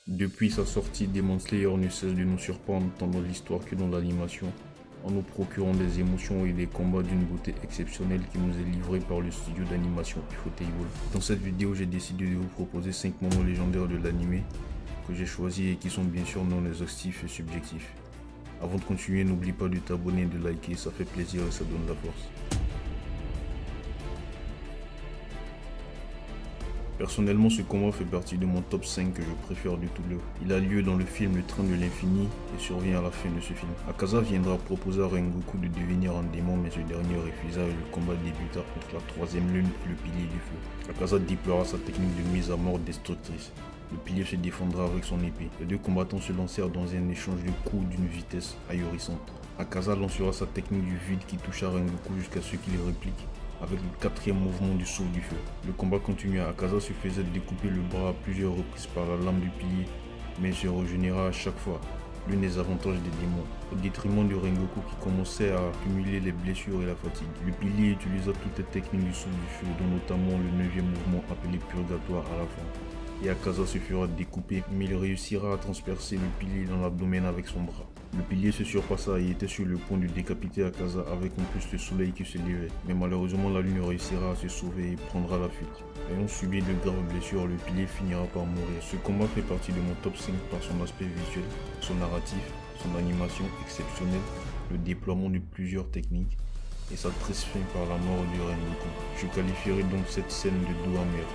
Depuis sa sortie, Demon Slayer ne cesse de nous surprendre tant dans l'histoire que dans l'animation, en nous procurant des émotions et des combats d'une beauté exceptionnelle qui nous est livré par le studio d'animation Ufotable. Dans cette vidéo, j'ai décidé de vous proposer 5 moments légendaires de l'anime que j'ai choisis et qui sont bien sûr non exhaustifs et subjectifs. Avant de continuer, n'oublie pas de t'abonner et de liker, ça fait plaisir et ça donne la force. Personnellement, ce combat fait partie de mon top 5 que je préfère de tout l'œuvre. Il a lieu dans le film Le Train de l'Infini et survient à la fin de ce film. Akaza viendra proposer à Rengoku de devenir un démon, mais ce dernier refusa et le combat débuta entre la troisième lune et le pilier du feu. Akaza déploiera sa technique de mise à mort destructrice. Le pilier se défendra avec son épée. Les deux combattants se lancèrent dans un échange de coups d'une vitesse ahurissante. Akaza lancera sa technique du vide qui toucha Rengoku jusqu'à ce qu'il réplique avec le quatrième mouvement du souffle du feu. Le combat continua. Akaza se faisait découper le bras à plusieurs reprises par la lame du pilier, mais se régénéra à chaque fois, l'un des avantages des démons, au détriment de Rengoku qui commençait à accumuler les blessures et la fatigue. Le pilier utilisa toutes les techniques du souffle du feu, dont notamment le 9e mouvement appelé purgatoire à la fin. Et Akaza se fera découper, mais il réussira à transpercer le pilier dans l'abdomen avec son bras. Le pilier se surpassa et était sur le point de décapiter Akaza avec en plus le soleil qui se levait. Mais malheureusement, la lune réussira à se sauver et prendra la fuite. Ayant subi de graves blessures, le pilier finira par mourir. Ce combat fait partie de mon top 5 par son aspect visuel, son narratif, son animation exceptionnelle, le déploiement de plusieurs techniques et sa triste fin par la mort du Rengoku. Je qualifierai donc cette scène de doux amer.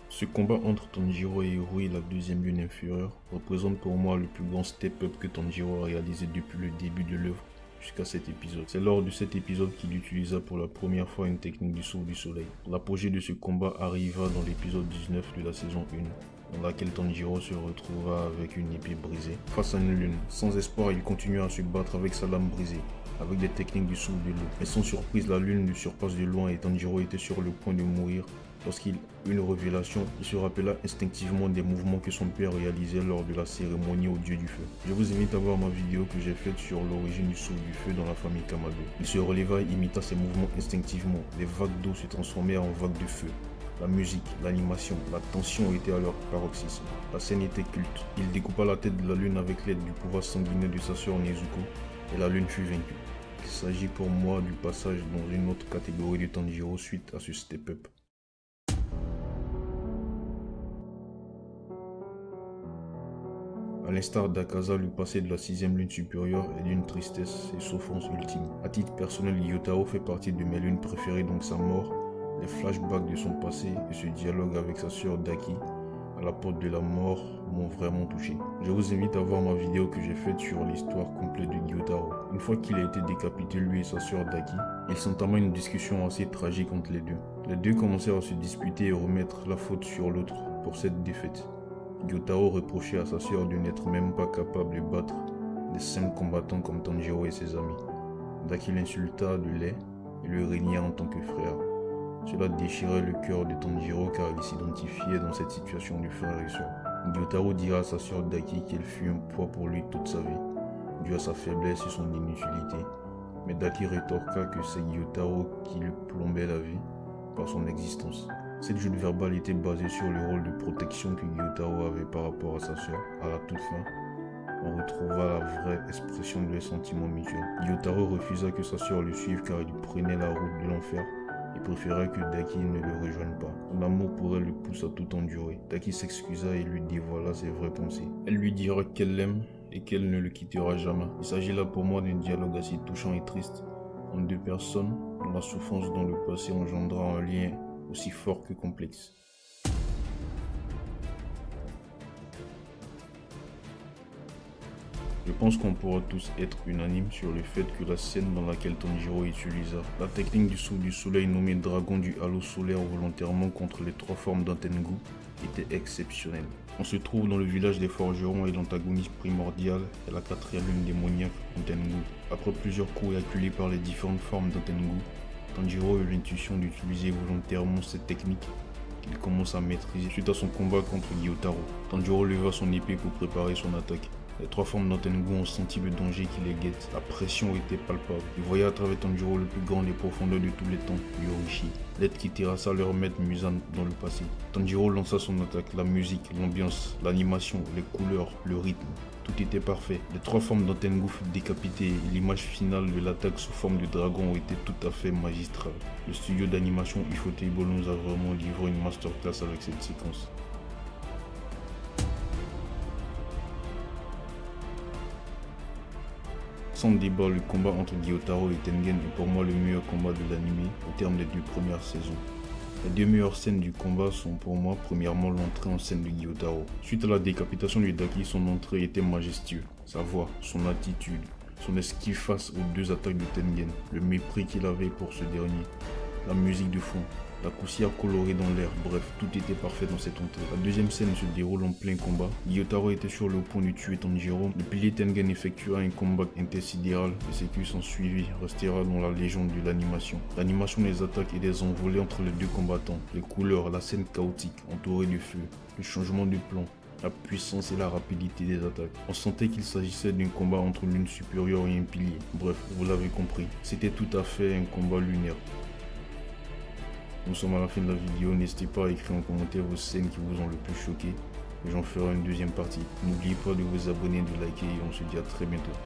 Ce combat entre Tanjiro et Irui, la deuxième lune inférieure, représente pour moi le plus grand step-up que Tanjiro a réalisé depuis le début de l'œuvre jusqu'à cet épisode. C'est lors de cet épisode qu'il utilisa pour la première fois une technique du souffle du soleil. L'apogée de ce combat arriva dans l'épisode 19 de la saison 1, dans laquelle Tanjiro se retrouva avec une épée brisée face à une lune. Sans espoir, il continua à se battre avec sa lame brisée, avec des techniques du souffle de l'eau. Mais sans surprise, la lune le surpasse de loin et Tanjiro était sur le point de mourir lorsqu'il eut une révélation. Il se rappela instinctivement des mouvements que son père réalisait lors de la cérémonie au dieu du feu. Je vous invite à voir ma vidéo que j'ai faite sur l'origine du souffle du feu dans la famille Kamado. Il se releva et imita ses mouvements instinctivement. Les vagues d'eau se transformèrent en vagues de feu. La musique, l'animation, la tension étaient à leur paroxysme. La scène était culte. Il découpa la tête de la lune avec l'aide du pouvoir sanguineux de sa sœur Nezuko et la lune fut vaincue. Il s'agit pour moi du passage dans une autre catégorie de Tanjiro suite à ce step-up. A l'instar d'Akaza, le passé de la 6e lune supérieure est d'une tristesse et souffrance ultime. À titre personnel, Gyotaro fait partie de mes lunes préférées, donc sa mort, les flashbacks de son passé et ce dialogue avec sa sœur Daki à la porte de la mort m'ont vraiment touché. Je vous invite à voir ma vidéo que j'ai faite sur l'histoire complète de Gyotaro. Une fois qu'il a été décapité, lui et sa sœur Daki, il s'entama une discussion assez tragique entre les deux. Les deux commencèrent à se disputer et remettre la faute sur l'autre pour cette défaite. Gyotaro reprochait à sa sœur de n'être même pas capable de battre des 5 combattants comme Tanjiro et ses amis. Daki l'insulta de laid et le régna en tant que frère. Cela déchirait le cœur de Tanjiro car il s'identifiait dans cette situation de frère et sœur. Gyotaro dira à sa sœur Daki qu'elle fut un poids pour lui toute sa vie, dû à sa faiblesse et son inutilité. Mais Daki rétorqua que c'est Gyotaro qui lui plombait la vie par son existence. Cette joute verbale était basée sur le rôle de protection que Gyotaro avait par rapport à sa sœur. À la toute fin, on retrouva la vraie expression de leurs sentiments mutuels. Gyotaro refusa que sa sœur le suive car il prenait la route de l'enfer et préférait que Daki ne le rejoigne pas. Son amour pour elle le pousse à tout endurer. Daki s'excusa et lui dévoila ses vraies pensées. Elle lui dira qu'elle l'aime et qu'elle ne le quittera jamais. Il s'agit là pour moi d'un dialogue assez touchant et triste entre deux personnes dont la souffrance dans le passé engendra un lien aussi fort que complexe. Je pense qu'on pourra tous être unanimes sur le fait que la scène dans laquelle Tanjiro utilisa la technique du souffle du soleil nommée dragon du halo solaire volontairement contre les 3 formes d'Antengu était exceptionnelle. On se trouve dans le village des forgerons et l'antagoniste primordial est la 4e lune démoniaque Antengu. Après plusieurs coups acculés par les différentes formes d'Antengu, Tanjiro eut l'intuition d'utiliser volontairement cette technique qu'il commence à maîtriser suite à son combat contre Gyotaro. Tanjiro leva son épée pour préparer son attaque. Les 3 formes d'Antengu ont senti le danger qui les guette. La pression était palpable. Ils voyaient à travers Tanjiro le plus grand des profondeurs de tous les temps, Yorishi. L'aide qui terrassa leur maître Musan dans le passé. Tanjiro lança son attaque, la musique, l'ambiance, l'animation, les couleurs, le rythme. Tout était parfait. Les 3 formes d'Antengu furent décapitées et l'image finale de l'attaque sous forme de dragon était tout à fait magistrale. Le studio d'animation Ufotable nous a vraiment livré une masterclass avec cette séquence. Sans débat, le combat entre Gyotaro et Tengen est pour moi le meilleur combat de l'anime au terme des 2 premières saisons. Les 2 meilleures scènes du combat sont pour moi premièrement l'entrée en scène de Gyotaro. Suite à la décapitation du Daki, son entrée était majestueuse. Sa voix, son attitude, son esquive face aux 2 attaques de Tengen, le mépris qu'il avait pour ce dernier, la musique de fond, la poussière colorée dans l'air, bref, tout était parfait dans cette entrée. La deuxième scène se déroule en plein combat. Gyotaro était sur le point de tuer Tanjiro. Le pilier Tengen effectua un combat intersidéral et ce qui s'en suivit restera dans la légende de l'animation. L'animation des attaques et des envolées entre les 2 combattants, les couleurs, la scène chaotique entourée de feu, le changement de plan, la puissance et la rapidité des attaques. On sentait qu'il s'agissait d'un combat entre l'une supérieure et un pilier. Bref, vous l'avez compris, c'était tout à fait un combat lunaire. Nous sommes à la fin de la vidéo, n'hésitez pas à écrire en commentaire vos scènes qui vous ont le plus choqué et j'en ferai une deuxième partie. N'oubliez pas de vous abonner, de liker et on se dit à très bientôt.